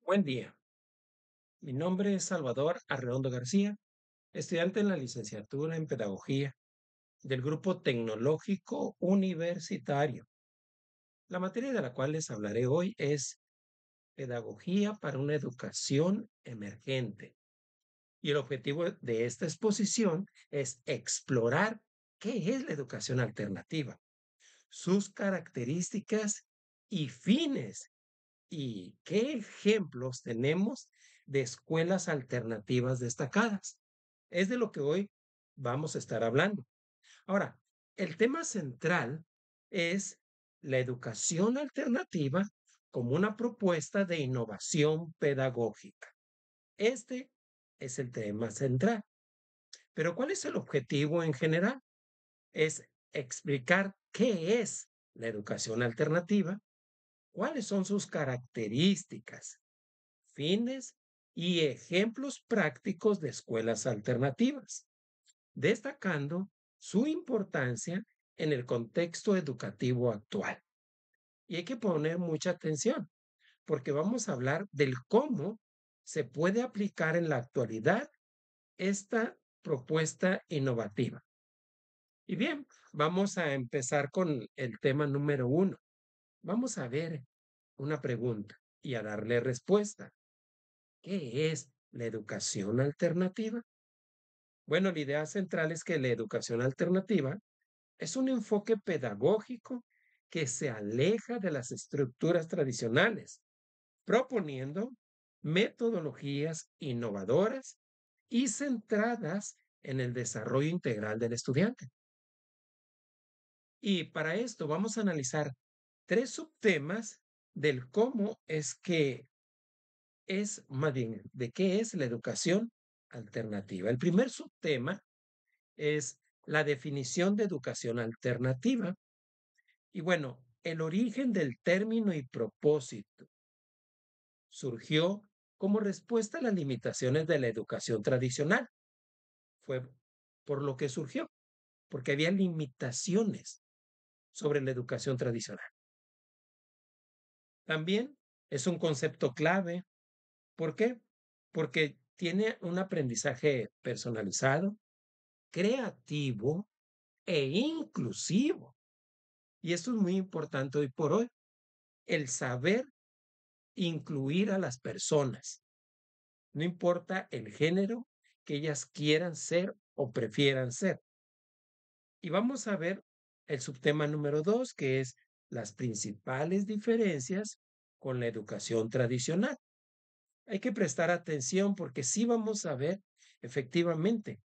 Buen día, mi nombre es Salvador Arredondo García, estudiante en la licenciatura en Pedagogía del Grupo Tecnológico Universitario. La materia de la cual les hablaré hoy es Pedagogía para una educación emergente. Y el objetivo de esta exposición es explorar qué es la educación alternativa, sus características y fines. ¿Y qué ejemplos tenemos de escuelas alternativas destacadas? Es de lo que hoy vamos a estar hablando. Ahora, el tema central es la educación alternativa como una propuesta de innovación pedagógica. Este es el tema central. Pero ¿cuál es el objetivo en general? Es explicar qué es la educación alternativa, cuáles son sus características, fines y ejemplos prácticos de escuelas alternativas, destacando su importancia en el contexto educativo actual. Y hay que poner mucha atención, porque vamos a hablar del cómo se puede aplicar en la actualidad esta propuesta innovativa. Y bien, vamos a empezar con el tema número uno. Vamos a ver una pregunta y a darle respuesta. ¿Qué es la educación alternativa? Bueno, la idea central es que la educación alternativa es un enfoque pedagógico que se aleja de las estructuras tradicionales, proponiendo metodologías innovadoras y centradas en el desarrollo integral del estudiante. Y para esto vamos a analizar tres subtemas del cómo es que es, más bien, de qué es la educación alternativa. El primer subtema es la definición de educación alternativa. Y bueno, el origen del término y propósito surgió como respuesta a las limitaciones de la educación tradicional. Fue por lo que surgió, porque había limitaciones sobre la educación tradicional. También es un concepto clave. ¿Por qué? Porque tiene un aprendizaje personalizado, creativo e inclusivo. Y esto es muy importante hoy por hoy, el saber incluir a las personas, no importa el género que ellas quieran ser o prefieran ser. Y vamos a ver el subtema número dos, que es las principales diferencias con la educación tradicional. Hay que prestar atención porque sí vamos a ver efectivamente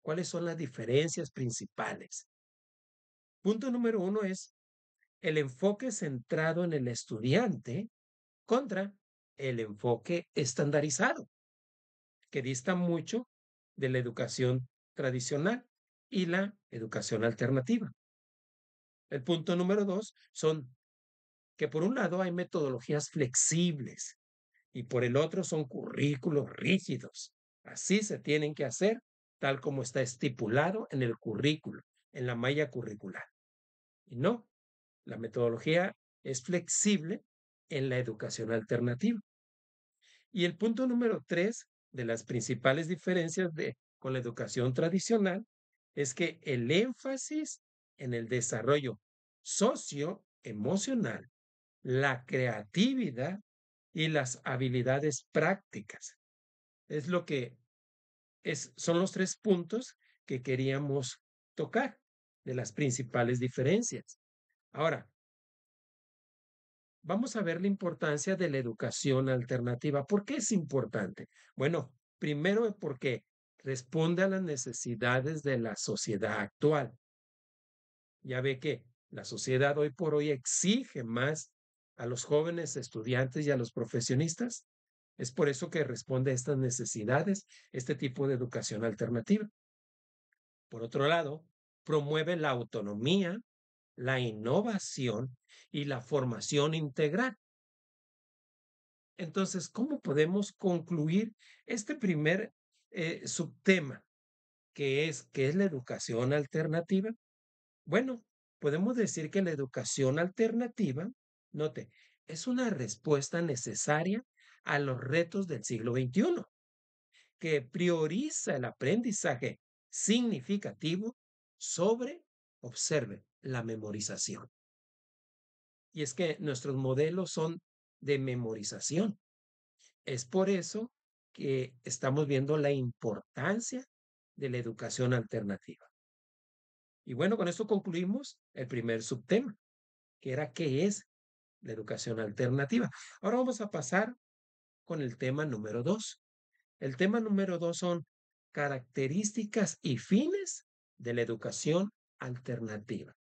cuáles son las diferencias principales. Punto número uno es el enfoque centrado en el estudiante contra el enfoque estandarizado, que dista mucho de la educación tradicional y la educación alternativa. El punto número dos son que por un lado hay metodologías flexibles y por el otro son currículos rígidos. Así se tienen que hacer tal como está estipulado en el currículo, en la malla curricular. Y no, la metodología es flexible en la educación alternativa. Y el punto número tres de las principales diferencias con la educación tradicional es que el énfasis en el desarrollo socioemocional, la creatividad y las habilidades prácticas. Es lo que son los tres puntos que queríamos tocar de las principales diferencias. Ahora, vamos a ver la importancia de la educación alternativa. ¿Por qué es importante? Bueno, primero porque responde a las necesidades de la sociedad actual. Ya ve que la sociedad hoy por hoy exige más a los jóvenes estudiantes y a los profesionistas. Es por eso que responde a estas necesidades este tipo de educación alternativa. Por otro lado, promueve la autonomía, la innovación y la formación integral. Entonces, ¿cómo podemos concluir este primer subtema, que es la educación alternativa? Bueno, podemos decir que la educación alternativa, note, es una respuesta necesaria a los retos del siglo XXI, que prioriza el aprendizaje significativo sobre, observe, la memorización. Y es que nuestros modelos son de memorización. Es por eso que estamos viendo la importancia de la educación alternativa. Y bueno, con esto concluimos el primer subtema, que era qué es la educación alternativa. Ahora vamos a pasar con el tema número 2. El tema número 2 son características y fines de la educación alternativa.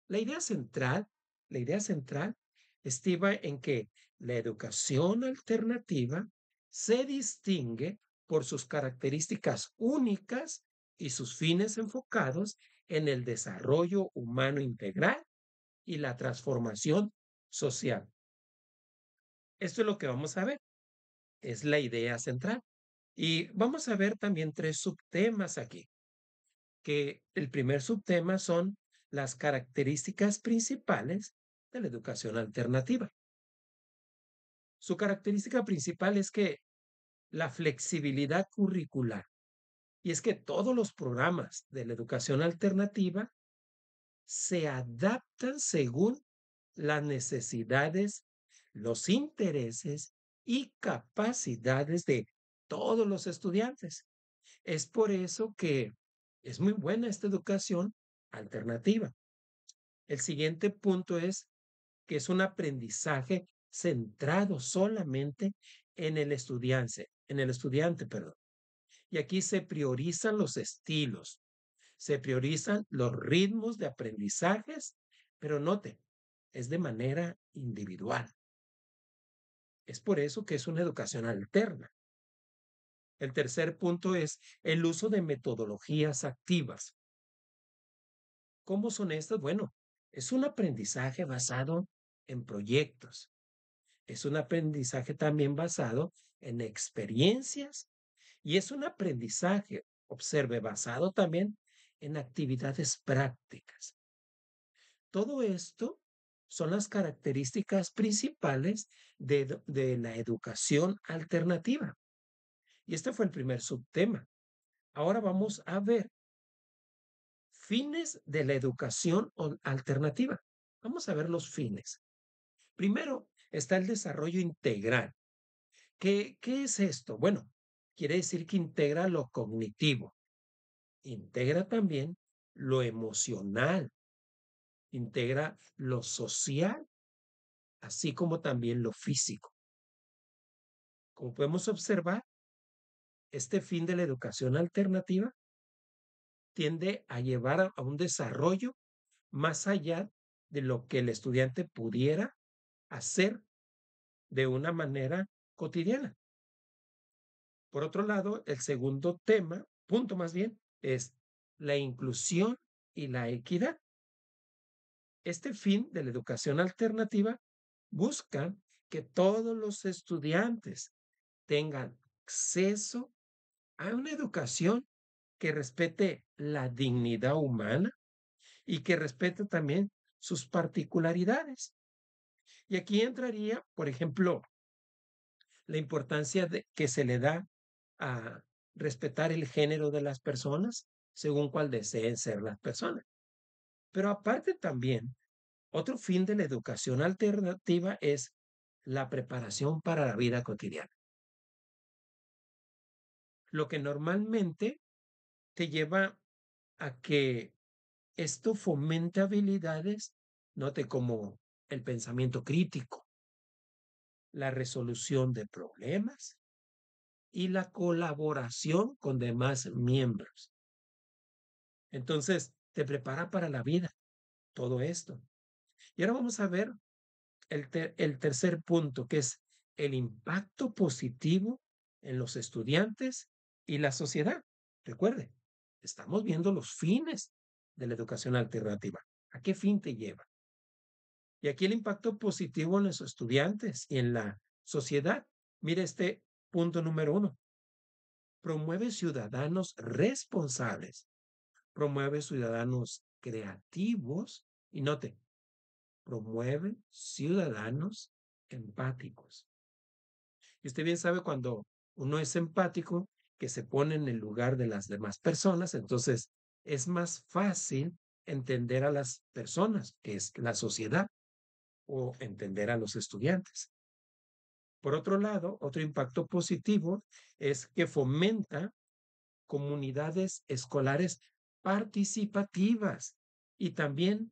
La idea central, la idea central estriba en que la educación alternativa se distingue por sus características únicas y sus fines enfocados en el desarrollo humano integral y la transformación social. Esto es lo que vamos a ver, es la idea central. Y vamos a ver también tres subtemas aquí, que el primer subtema son las características principales de la educación alternativa. Su característica principal es que la flexibilidad curricular, y es que todos los programas de la educación alternativa se adaptan según las necesidades, los intereses y capacidades de todos los estudiantes. Es por eso que es muy buena esta educación alternativa. El siguiente punto es que es un aprendizaje centrado solamente en el estudiante, perdón. Y aquí se priorizan los estilos, se priorizan los ritmos de aprendizajes, pero note, es de manera individual. Es por eso que es una educación alterna. El tercer punto es el uso de metodologías activas. ¿Cómo son estas? Bueno, es un aprendizaje basado en proyectos. Es un aprendizaje también basado en experiencias y es un aprendizaje, observe, basado también en actividades prácticas. Todo esto son las características principales de la educación alternativa. Y este fue el primer subtema. Ahora vamos a ver fines de la educación alternativa. Vamos a ver los fines. Primero está el desarrollo integral. ¿Qué es esto? Bueno, quiere decir que integra lo cognitivo, integra también lo emocional, integra lo social, así como también lo físico. Como podemos observar, este fin de la educación alternativa tiende a llevar a un desarrollo más allá de lo que el estudiante pudiera hacer de una manera cotidiana. Por otro lado, el segundo tema, punto más bien, es la inclusión y la equidad. Este fin de la educación alternativa busca que todos los estudiantes tengan acceso a una educación que respete la dignidad humana y que respete también sus particularidades. Y aquí entraría, por ejemplo, la importancia de que se le da a respetar el género de las personas según cuál deseen ser las personas. Pero aparte también, otro fin de la educación alternativa es la preparación para la vida cotidiana. Lo que normalmente te lleva a que esto fomente habilidades, note como el pensamiento crítico, la resolución de problemas y la colaboración con demás miembros. Entonces, te prepara para la vida todo esto. Y ahora vamos a ver el tercer punto, que es el impacto positivo en los estudiantes y la sociedad. Recuerde, estamos viendo los fines de la educación alternativa. ¿A qué fin te lleva? Y aquí el impacto positivo en los estudiantes y en la sociedad. Mire este punto número 1. Promueve ciudadanos responsables, promueve ciudadanos creativos y note, promueve ciudadanos empáticos. Y usted bien sabe cuando uno es empático, que se pone en el lugar de las demás personas, entonces es más fácil entender a las personas, que es la sociedad, o entender a los estudiantes. Por otro lado, otro impacto positivo es que fomenta comunidades escolares participativas y también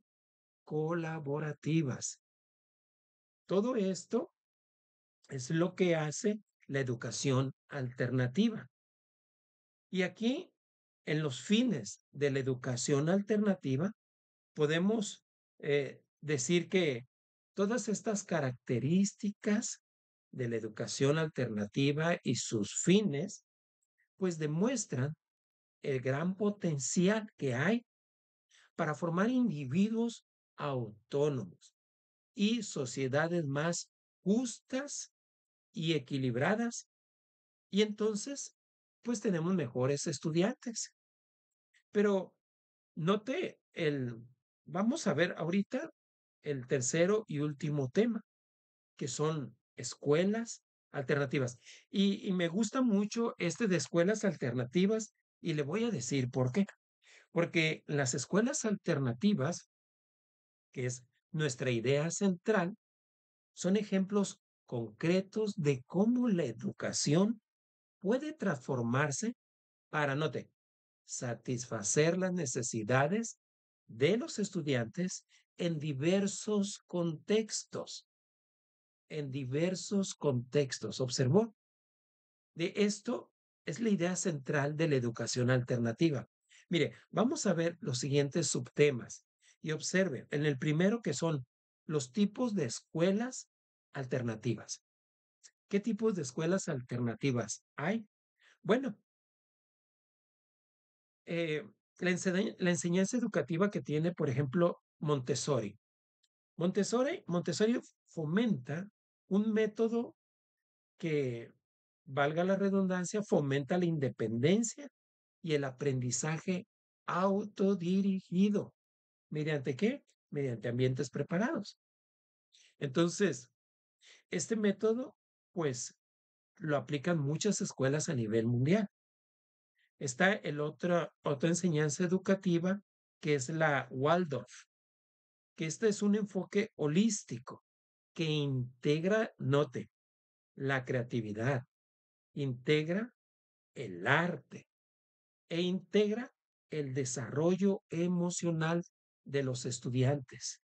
colaborativas. Todo esto es lo que hace la educación alternativa. Y aquí, en los fines de la educación alternativa, podemos decir que todas estas características de la educación alternativa y sus fines, pues demuestran el gran potencial que hay para formar individuos autónomos y sociedades más justas y equilibradas. Y entonces, pues tenemos mejores estudiantes. Pero note vamos a ver ahorita el tercero y último tema, que son escuelas alternativas. Y me gusta mucho este de escuelas alternativas y le voy a decir por qué. Porque las escuelas alternativas, que es nuestra idea central, son ejemplos concretos de cómo la educación puede transformarse para, note, satisfacer las necesidades de los estudiantes en diversos contextos, en diversos contextos. ¿Observó? De esto es la idea central de la educación alternativa. Mire, vamos a ver los siguientes subtemas y observe en el primero que son los tipos de escuelas alternativas. ¿Qué tipos de escuelas alternativas hay? Bueno, eh, la enseñanza educativa que tiene, por ejemplo, Montessori. Montessori fomenta un método que, valga la redundancia, fomenta la independencia y el aprendizaje autodirigido. ¿Mediante qué? Mediante ambientes preparados. Entonces, este método, pues, lo aplican muchas escuelas a nivel mundial. Está otra enseñanza educativa que es la Waldorf, que este es un enfoque holístico que integra, note, la creatividad, integra el arte e integra el desarrollo emocional de los estudiantes.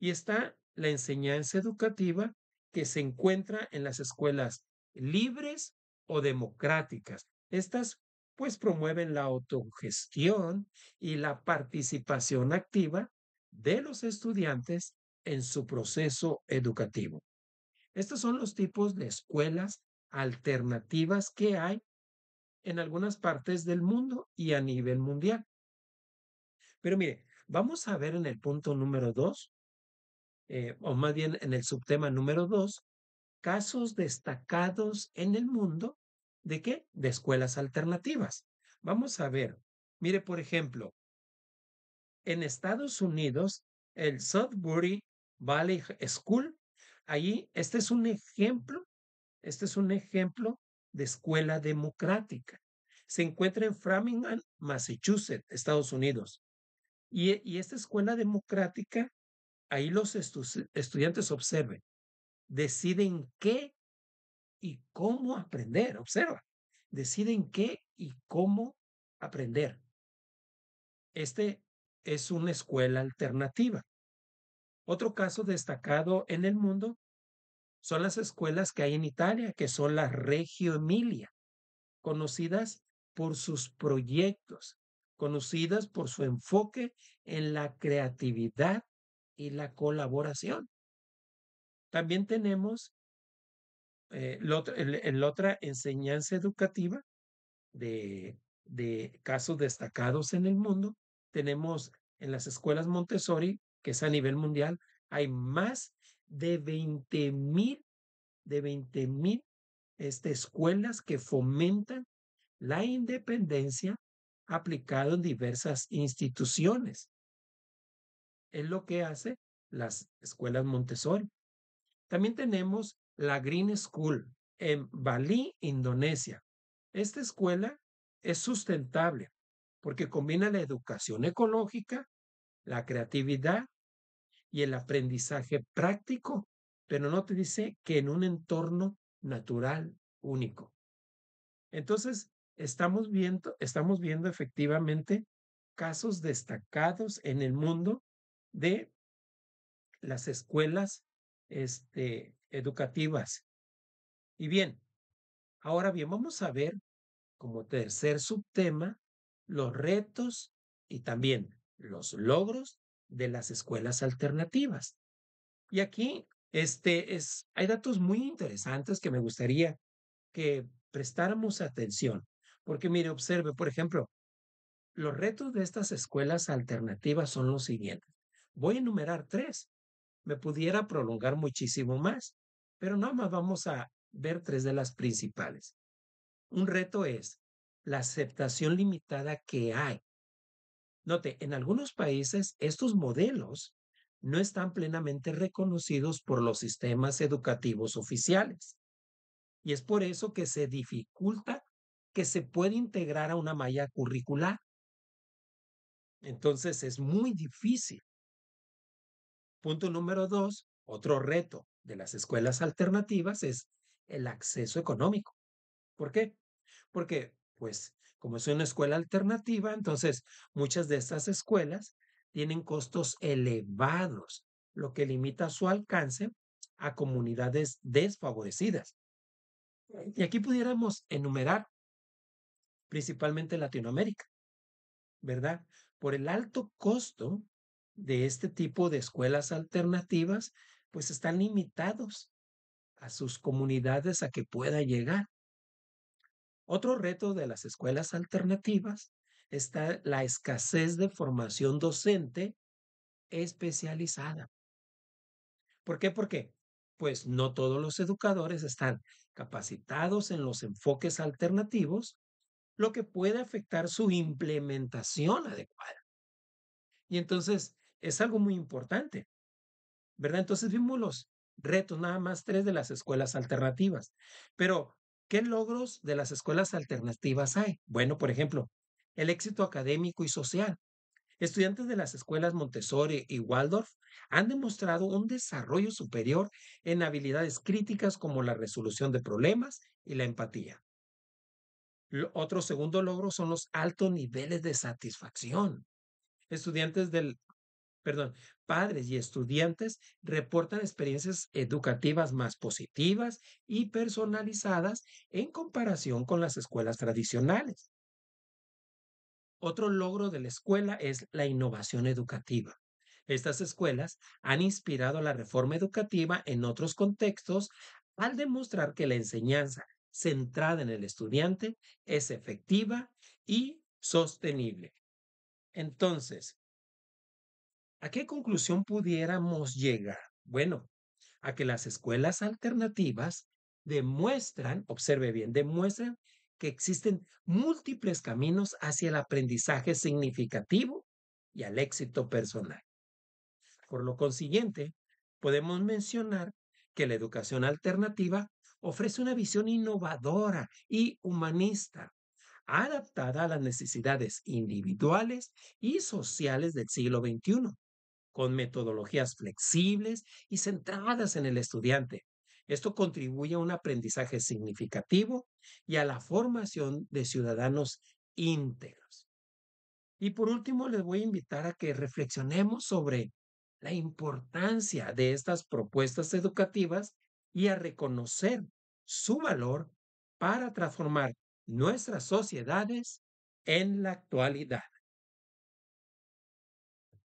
Y está la enseñanza educativa que se encuentra en las escuelas libres o democráticas. Estas pues promueven la autogestión y la participación activa de los estudiantes en su proceso educativo. Estos son los tipos de escuelas alternativas que hay en algunas partes del mundo y a nivel mundial. Pero mire, vamos a ver en el punto número 2, o más bien en el subtema número 2, casos destacados en el mundo de qué? De escuelas alternativas. Vamos a ver, mire, por ejemplo, en Estados Unidos, el Sudbury Valley School, ahí, este es un ejemplo de escuela democrática. Se encuentra en Framingham, Massachusetts, Estados Unidos. Y esta escuela democrática, ahí los estudiantes observen, deciden qué y cómo aprender. Observa, deciden qué y cómo aprender. Este es una escuela alternativa. Otro caso destacado en el mundo son las escuelas que hay en Italia, que son las Reggio Emilia, conocidas por sus proyectos, conocidas por su enfoque en la creatividad y la colaboración. También tenemos otra enseñanza educativa de casos destacados en el mundo. Tenemos en las escuelas Montessori, que es a nivel mundial, hay más de 20,000 escuelas que fomentan la independencia aplicado en diversas instituciones. Es lo que hace las escuelas Montessori. También tenemos la Green School en Bali, Indonesia. Esta escuela es sustentable porque combina la educación ecológica, la creatividad y el aprendizaje práctico, pero no te dice que en un entorno natural único. Entonces, estamos viendo efectivamente casos destacados en el mundo de las escuelas educativas. Y bien, ahora bien, vamos a ver como tercer subtema los retos y también los logros de las escuelas alternativas. Y aquí hay datos muy interesantes que me gustaría que prestáramos atención, porque mire, observe, por ejemplo, los retos de estas escuelas alternativas son los siguientes. Voy a enumerar tres. Me pudiera prolongar muchísimo más, pero nada más vamos a ver tres de las principales. Un reto es la aceptación limitada que hay. Note, en algunos países estos modelos no están plenamente reconocidos por los sistemas educativos oficiales. Y es por eso que se dificulta que se pueda integrar a una malla curricular. Entonces es muy difícil. Punto número dos, otro reto de las escuelas alternativas es el acceso económico. ¿Por qué? Porque, pues, como es una escuela alternativa, entonces muchas de estas escuelas tienen costos elevados, lo que limita su alcance a comunidades desfavorecidas. Y aquí pudiéramos enumerar principalmente Latinoamérica, ¿verdad? Por el alto costo de este tipo de escuelas alternativas, pues están limitados a sus comunidades a que pueda llegar. Otro reto de las escuelas alternativas está la escasez de formación docente especializada. ¿Por qué? Porque pues no todos los educadores están capacitados en los enfoques alternativos, lo que puede afectar su implementación adecuada. Y entonces es algo muy importante, ¿verdad? Entonces vimos los retos, nada más tres de las escuelas alternativas. Pero, ¿qué logros de las escuelas alternativas hay? Bueno, por ejemplo, el éxito académico y social. Estudiantes de las escuelas Montessori y Waldorf han demostrado un desarrollo superior en habilidades críticas como la resolución de problemas y la empatía. Otro segundo logro son los altos niveles de satisfacción. Estudiantes del Perdón, padres y estudiantes reportan experiencias educativas más positivas y personalizadas en comparación con las escuelas tradicionales. Otro logro de la escuela es la innovación educativa. Estas escuelas han inspirado la reforma educativa en otros contextos al demostrar que la enseñanza centrada en el estudiante es efectiva y sostenible. Entonces, ¿a qué conclusión pudiéramos llegar? Bueno, a que las escuelas alternativas demuestran, observe bien, demuestran que existen múltiples caminos hacia el aprendizaje significativo y al éxito personal. Por lo consiguiente, podemos mencionar que la educación alternativa ofrece una visión innovadora y humanista, adaptada a las necesidades individuales y sociales del siglo XXI, con metodologías flexibles y centradas en el estudiante. Esto contribuye a un aprendizaje significativo y a la formación de ciudadanos íntegros. Y por último, les voy a invitar a que reflexionemos sobre la importancia de estas propuestas educativas y a reconocer su valor para transformar nuestras sociedades en la actualidad.